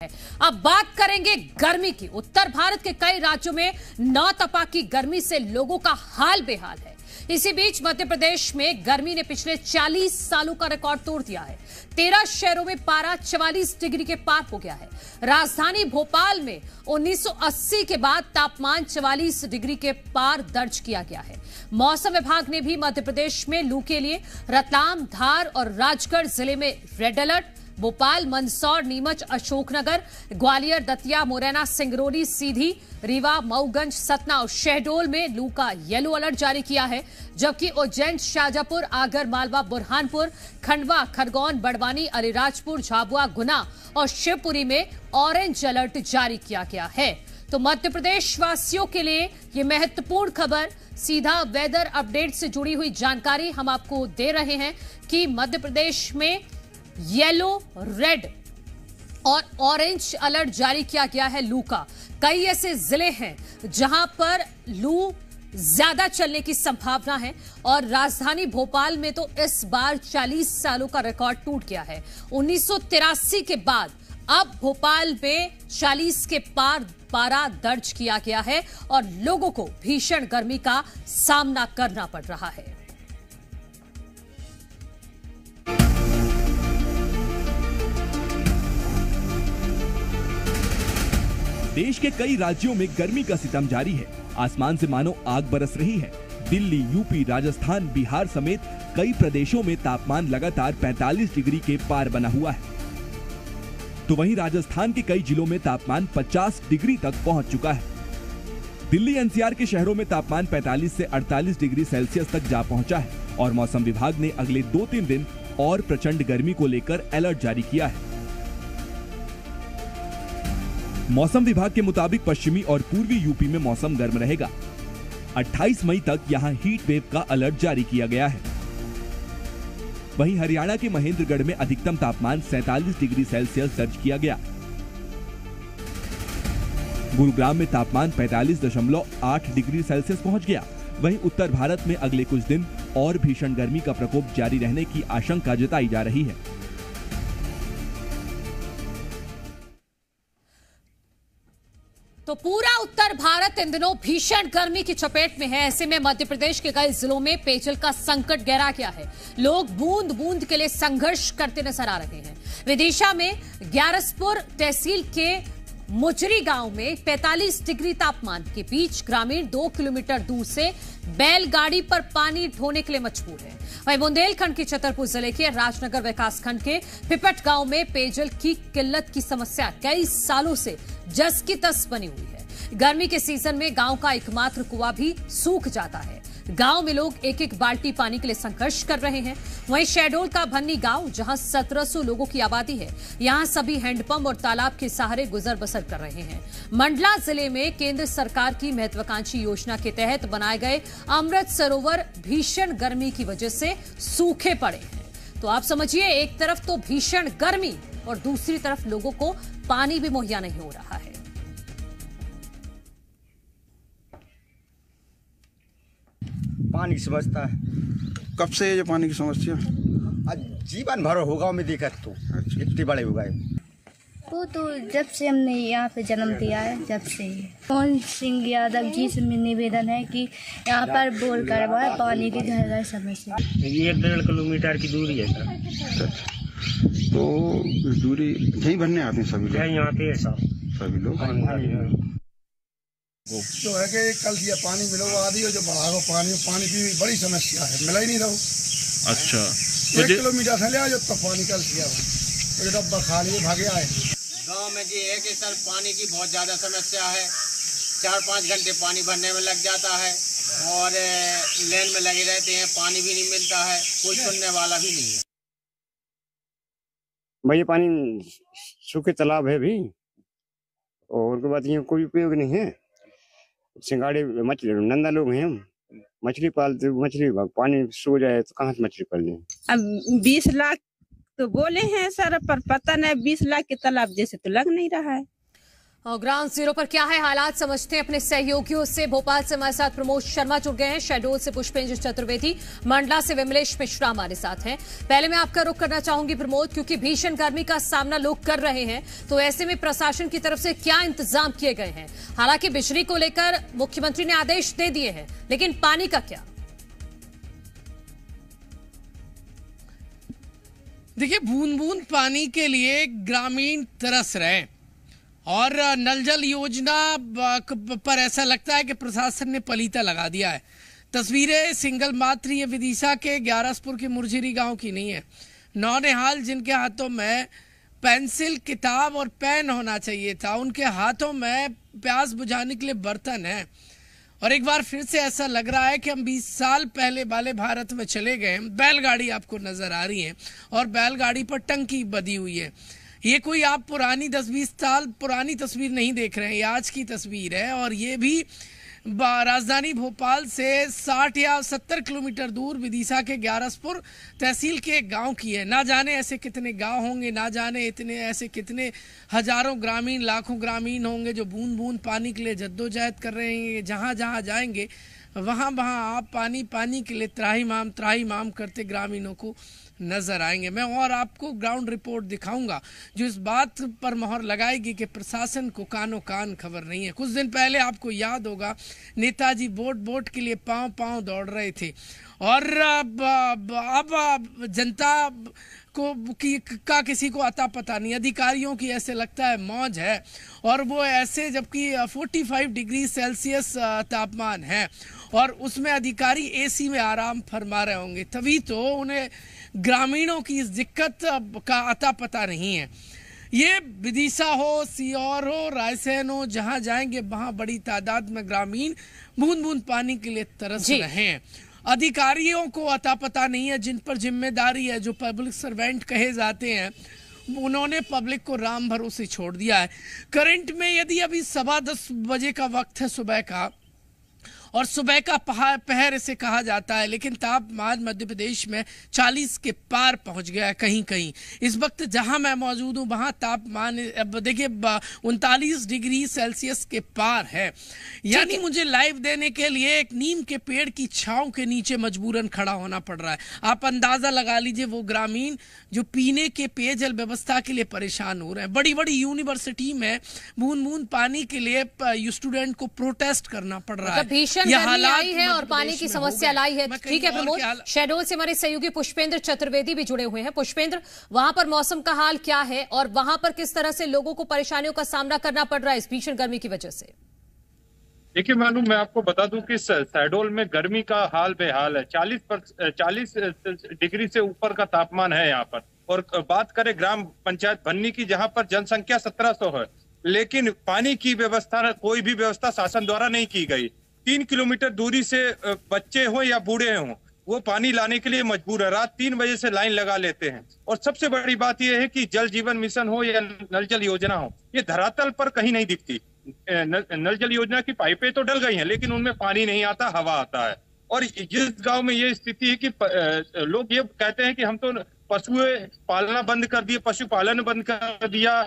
अब बात करेंगे गर्मी की। उत्तर भारत के कई राज्यों में नौतपा की गर्मी से लोगों का हाल बेहाल है। इसी बीच मध्य प्रदेश में गर्मी ने पिछले 40 सालों का रिकॉर्ड तोड़ दिया है। 13 शहरों में पारा 44 डिग्री के पार हो गया है। राजधानी भोपाल में 1980 के बाद तापमान 44 डिग्री के पार दर्ज किया गया है। मौसम विभाग ने भी मध्य प्रदेश में लू के लिए रतलाम, धार और राजगढ़ जिले में रेड अलर्ट, भोपाल, मंदसौर, नीमच, अशोकनगर, ग्वालियर, दतिया, मुरैना, सिंगरौली, सीधी, रीवा, मऊगंज, सतना और शहडोल में लू का येलो अलर्ट जारी किया है। जबकि उज्जैन, शाजापुर, आगर मालवा, बुरहानपुर, खंडवा, खरगोन, बड़वानी, अलीराजपुर, झाबुआ, गुना और शिवपुरी में ऑरेंज अलर्ट जारी किया गया है। तो मध्य प्रदेश वासियों के लिए ये महत्वपूर्ण खबर, सीधा वेदर अपडेट से जुड़ी हुई जानकारी हम आपको दे रहे हैं कि मध्य प्रदेश में येलो, रेड और ऑरेंज अलर्ट जारी किया गया है लू का। कई ऐसे जिले हैं जहां पर लू ज्यादा चलने की संभावना है और राजधानी भोपाल में तो इस बार 40 सालों का रिकॉर्ड टूट गया है। 1983 के बाद अब भोपाल में 40 के पार पारा दर्ज किया गया है और लोगों को भीषण गर्मी का सामना करना पड़ रहा है। देश के कई राज्यों में गर्मी का सितम जारी है। आसमान से मानो आग बरस रही है। दिल्ली, यूपी, राजस्थान, बिहार समेत कई प्रदेशों में तापमान लगातार 45 डिग्री के पार बना हुआ है। तो वहीं राजस्थान के कई जिलों में तापमान 50 डिग्री तक पहुंच चुका है। दिल्ली एनसीआर के शहरों में तापमान 45 से 48 डिग्री सेल्सियस तक जा पहुंचा है और मौसम विभाग ने अगले 2-3 दिन और प्रचंड गर्मी को लेकर अलर्ट जारी किया है। मौसम विभाग के मुताबिक पश्चिमी और पूर्वी यूपी में मौसम गर्म रहेगा। 28 मई तक यहां हीट वेव का अलर्ट जारी किया गया है। वहीं हरियाणा के महेंद्रगढ़ में अधिकतम तापमान 47 डिग्री सेल्सियस दर्ज किया गया। गुरुग्राम में तापमान 45.8 डिग्री सेल्सियस पहुंच गया। वहीं उत्तर भारत में अगले कुछ दिन और भीषण गर्मी का प्रकोप जारी रहने की आशंका जताई जा रही है। तो पूरा उत्तर भारत इन दिनों भीषण गर्मी की चपेट में है। ऐसे में मध्य प्रदेश के कई जिलों में पेयजल का संकट गहरा गया है। लोग बूंद बूंद के लिए संघर्ष करते नजर आ रहे हैं। विदिशा में ग्यारसपुर तहसील के मुजरी गांव में 45 डिग्री तापमान के बीच ग्रामीण 2 किलोमीटर दूर से बैलगाड़ी पर पानी ढोने के लिए मजबूर है। वहीं बुंदेलखंड के छतरपुर जिले के राजनगर विकासखंड के पिपट गांव में पेयजल की किल्लत की समस्या कई सालों से जस की तस बनी हुई है। गर्मी के सीजन में गांव का एकमात्र कुआं भी सूख जाता है। गांव में लोग एक एक बाल्टी पानी के लिए संघर्ष कर रहे हैं। वहीं शहडोल का भन्नी गांव, जहां 1700 लोगों की आबादी है, यहां सभी हैंडपंप और तालाब के सहारे गुजर बसर कर रहे हैं। मंडला जिले में केंद्र सरकार की महत्वाकांक्षी योजना के तहत बनाए गए अमृत सरोवर भीषण गर्मी की वजह से सूखे पड़े हैं। तो आप समझिए, एक तरफ तो भीषण गर्मी और दूसरी तरफ लोगों को पानी भी मुहैया नहीं हो रहा है। पानी की समस्या है। कब से ये पानी की समस्या? आज जीवन भर होगा में दिक्कत तो इतने बड़े हो गए। वो तो जब से हमने यहाँ पे जन्म दिया है, जब से मोहन सिंह यादव जी से निवेदन है कि यहाँ पर बोर करवाए, पानी की घर घर समस्या। 1-1.5 किलोमीटर की दूरी है सर। तो दूरी यहीं भरने आते हैं सभी लोग? यहाँ पे है सभी लोग। जो है कि कल दिया पानी मिलो आदि हो, जो बढ़ा हो पानी की बड़ी समस्या है, मिला ही नहीं रहो। अच्छा, 1 किलोमीटर से ले आओ तो पानी कल दिया हो, तो डब्बा खा लिए भागे आए। गांव में ये है कि सर पानी की बहुत ज़्यादा समस्या है। 4-5 घंटे पानी भरने में लग जाता है और लाइन में लगे रहते हैं, पानी भी नहीं मिलता है, कोई सुनने वाला भी नहीं है। भाई ये पानी सूखे तालाब है भी और उनके बाद ये कोई उपयोग नहीं है। सिंगाड़े मछली नंदा लोग हैं, हम मछली पालते, मछली पानी सो जाए तो कहाँ से मछली पाल लें। अब 20 लाख तो बोले हैं सर, पर पता नहीं 20 लाख के तालाब जैसे तो लग नहीं रहा है। और ग्राउंड जीरो पर क्या है हालात समझते हैं अपने सहयोगियों से। भोपाल से हमारे साथ प्रमोद शर्मा जुड़ गए हैं, शहडोल से पुष्पेंद्र चतुर्वेदी, मंडला से विमलेश मिश्रा हमारे साथ हैं। पहले मैं आपका रुख करना चाहूंगी प्रमोद, क्योंकि भीषण गर्मी का सामना लोग कर रहे हैं, तो ऐसे में प्रशासन की तरफ से क्या इंतजाम किए गए हैं? हालांकि बिजली को लेकर मुख्यमंत्री ने आदेश दे दिए हैं, लेकिन पानी का क्या? देखिए, बूंद बूंद पानी के लिए ग्रामीण तरस रहे हैं और नल जल योजना पर ऐसा लगता है कि प्रशासन ने पलीता लगा दिया है। तस्वीरें सिंगल मात्र ये विदिशा के ग्यारसपुर के मुरझिरी गांव की नहीं है। नौनिहाल जिनके हाथों में पेंसिल, किताब और पेन होना चाहिए था, उनके हाथों में प्यास बुझाने के लिए बर्तन है। और एक बार फिर से ऐसा लग रहा है कि हम 20 साल पहले वाले भारत में चले गए। बैलगाड़ी आपको नजर आ रही है और बैलगाड़ी पर टंकी बधी हुई है। ये कोई आप पुरानी 10-20 साल पुरानी तस्वीर नहीं देख रहे हैं, ये आज की तस्वीर है। और ये भी राजधानी भोपाल से 60 या 70 किलोमीटर दूर विदिशा के ग्यारसपुर तहसील के एक गांव की है। ना जाने ऐसे कितने गांव होंगे, ना जाने इतने ऐसे कितने हजारों ग्रामीण, लाखों ग्रामीण होंगे जो बूंद बूंद पानी के लिए जद्दोजहद कर रहे हैं। जहां जहां जाएंगे वहां वहां आप पानी के लिए त्राहिमाम करते ग्रामीणों को नजर आएंगे। मैं और आपको ग्राउंड रिपोर्ट दिखाऊंगा जो इस बात पर मोहर लगाएगी कि प्रशासन को कानो कान खबर नहीं है। कुछ दिन पहले आपको याद होगा नेताजी बोट के लिए पांव दौड़ रहे थे और अब जनता को का किसी को अता पता नहीं। अधिकारियों की ऐसे लगता है मौज है और वो ऐसे, जबकि 45 डिग्री सेल्सियस तापमान है और उसमें अधिकारी एसी में आराम फरमा रहे होंगे, तभी तो उन्हें ग्रामीणों की इस दिक्कत का अता पता नहीं है। ये विदिशा हो, सीहोर हो, रायसेन हो, जहां जाएंगे वहां बड़ी तादाद में ग्रामीण बूंद बूंद पानी के लिए तरस रहे हैं। अधिकारियों को अता पता नहीं है, जिन पर जिम्मेदारी है, जो पब्लिक सर्वेंट कहे जाते हैं, उन्होंने पब्लिक को राम भरोसे छोड़ दिया है। करंट में यदि अभी 10:15 बजे का वक्त है सुबह का, और सुबह का पहर इसे कहा जाता है, लेकिन तापमान मध्य प्रदेश में 40 के पार पहुंच गया है कहीं कहीं। इस वक्त जहां मैं मौजूद हूं वहां तापमान अब देखिए 39 डिग्री सेल्सियस के पार है। यानी मुझे लाइव देने के लिए एक नीम के पेड़ की छांव के नीचे मजबूरन खड़ा होना पड़ रहा है। आप अंदाजा लगा लीजिए वो ग्रामीण जो पीने के पेयजल व्यवस्था के लिए परेशान हो रहे हैं। बड़ी बड़ी यूनिवर्सिटी में बूंद बूंद पानी के लिए स्टूडेंट को प्रोटेस्ट करना पड़ रहा है। यह आई है और पानी की समस्या लाई है। ठीक है प्रमोद, शहडोल से हमारे सहयोगी पुष्पेंद्र चतुर्वेदी भी जुड़े हुए हैं। पुष्पेंद्र, वहां पर मौसम का हाल क्या है और वहां पर किस तरह से लोगों को परेशानियों का सामना करना पड़ रहा है इस भीषण गर्मी की वजह से? देखिए मानू, मैं आपको बता दूं कि शहडोल में गर्मी का हाल बेहाल है। 40 डिग्री से ऊपर का तापमान है यहाँ पर। और बात करें ग्राम पंचायत भन्नी की, जहाँ पर जनसंख्या 1700 है, लेकिन पानी की व्यवस्था, कोई भी व्यवस्था शासन द्वारा नहीं की गई। 3 किलोमीटर दूरी से बच्चे हो या बूढ़े हों, वो पानी लाने के लिए मजबूर है। रात 3 बजे से लाइन लगा लेते हैं। और सबसे बड़ी बात यह है कि जल जीवन मिशन हो या नल जल योजना हो, ये धरातल पर कहीं नहीं दिखती। नल जल योजना की पाइपें तो डल गई हैं, लेकिन उनमें पानी नहीं आता, हवा आता है। और जिस गांव में ये स्थिति है कि लोग ये कहते हैं कि हम तो पशु पालना बंद कर दिए, पशुपालन बंद कर दिया,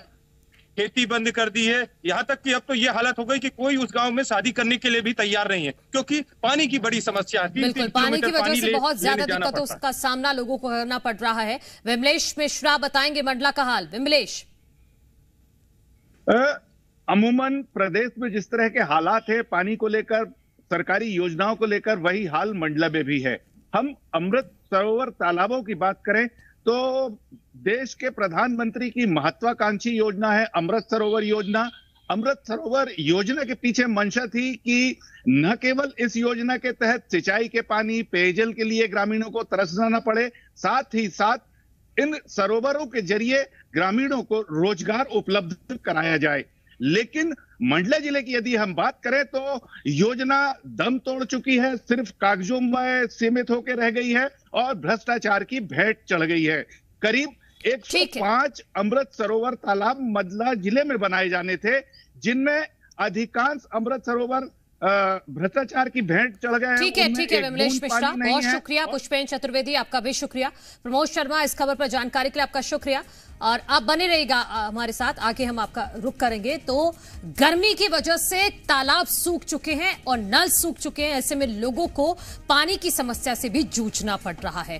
खेती बंद कर दी है। यहाँ तक कि अब तो ये हालत हो गई कि कोई उस गांव में शादी करने के लिए भी तैयार नहीं है, क्योंकि पानी की बड़ी समस्या है। बिल्कुल, पानी की वजह से बहुत ज्यादा दिक्कतों का सामना लोगों को करना पड़ रहा है। विमलेश मिश्रा बताएंगे मंडला का हाल। विमलेश, अमूमन प्रदेश में जिस तरह के हालात है पानी को लेकर, सरकारी योजनाओं को लेकर, वही हाल मंडला में भी है। हम अमृत सरोवर तालाबों की बात करें तो देश के प्रधानमंत्री की महत्वाकांक्षी योजना है अमृत सरोवर योजना। अमृत सरोवर योजना के पीछे मंशा थी कि न केवल इस योजना के तहत सिंचाई के पानी, पेयजल के लिए ग्रामीणों को तरसना न पड़े, साथ ही साथ इन सरोवरों के जरिए ग्रामीणों को रोजगार उपलब्ध कराया जाए। लेकिन मंडला जिले की यदि हम बात करें तो योजना दम तोड़ चुकी है, सिर्फ कागजों में सीमित होकर रह गई है और भ्रष्टाचार की भेंट चढ़ गई है। करीब 105 अमृत सरोवर तालाब मंडला जिले में बनाए जाने थे, जिनमें अधिकांश अमृत सरोवर भ्रष्टाचार की भेंट चढ़ गए हैं। ठीक है विमलेश बूंद मिश्रा, पानी नहीं बहुत है। शुक्रिया। पुष्पेन चतुर्वेदी, आपका भी शुक्रिया। प्रमोद शर्मा, इस खबर पर जानकारी के लिए आपका शुक्रिया और आप बने रहिएगा हमारे साथ। आगे हम आपका रुख करेंगे। तो गर्मी की वजह से तालाब सूख चुके हैं और नल सूख चुके हैं। ऐसे में लोगों को पानी की समस्या से भी जूझना पड़ रहा है।